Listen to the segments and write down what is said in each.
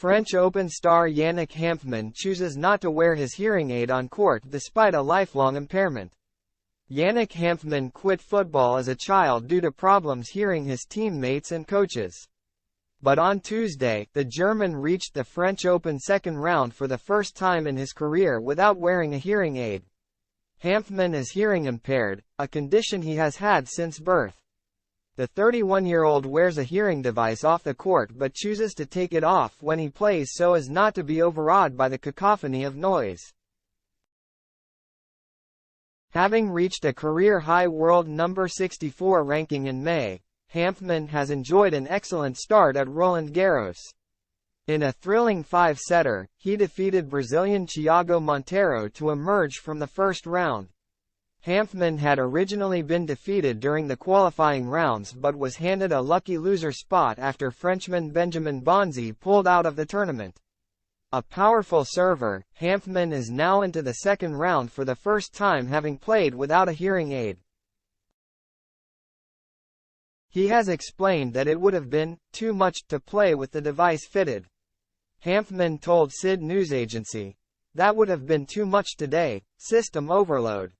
French Open star Yannick Hanfmann chooses not to wear his hearing aid on court despite a lifelong impairment. Yannick Hanfmann quit football as a child due to problems hearing his teammates and coaches. But on Tuesday, the German reached the French Open second round for the first time in his career without wearing a hearing aid. Hanfmann is hearing impaired, a condition he has had since birth. The 31-year-old wears a hearing device off the court but chooses to take it off when he plays so as not to be overawed by the cacophony of noise. Having reached a career-high world number 64 ranking in May, Hanfmann has enjoyed an excellent start at Roland Garros. In a thrilling five-setter, he defeated Brazilian Thiago Monteiro to emerge from the first round. Hanfmann had originally been defeated during the qualifying rounds but was handed a lucky loser spot after Frenchman Benjamin Bonzi pulled out of the tournament. A powerful server, Hanfmann is now into the second round for the first time having played without a hearing aid. He has explained that it would have been too much to play with the device fitted. Hanfmann told SID News Agency, "That would have been too much today, system overload."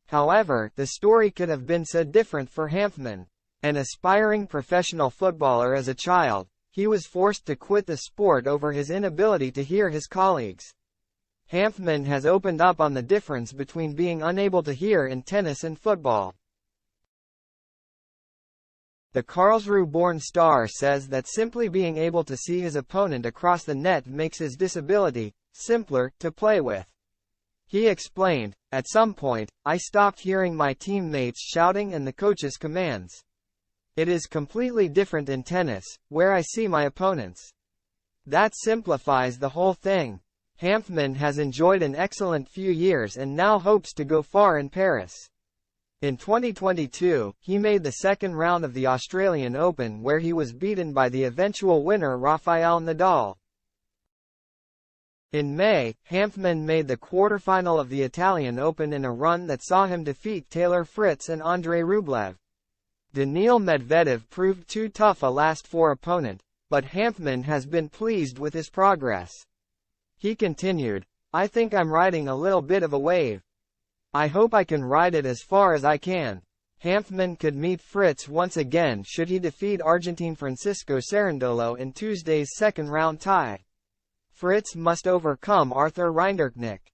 However, the story could have been so different for Hanfmann. An aspiring professional footballer as a child, he was forced to quit the sport over his inability to hear his colleagues. Hanfmann has opened up on the difference between being unable to hear in tennis and football. The Karlsruhe-born star says that simply being able to see his opponent across the net makes his disability simpler to play with. He explained, "At some point, I stopped hearing my teammates shouting and the coach's commands. It is completely different in tennis, where I see my opponents. That simplifies the whole thing." Hanfmann has enjoyed an excellent few years and now hopes to go far in Paris. In 2022, he made the second round of the Australian Open where he was beaten by the eventual winner Rafael Nadal. In May, Hanfmann made the quarterfinal of the Italian Open in a run that saw him defeat Taylor Fritz and Andrei Rublev. Daniil Medvedev proved too tough a last-four opponent, but Hanfmann has been pleased with his progress. He continued, "I think I'm riding a little bit of a wave. I hope I can ride it as far as I can." Hanfmann could meet Fritz once again should he defeat Argentine Francisco Cerundolo in Tuesday's second-round tie. Fritz must overcome Arthur Rinderknecht.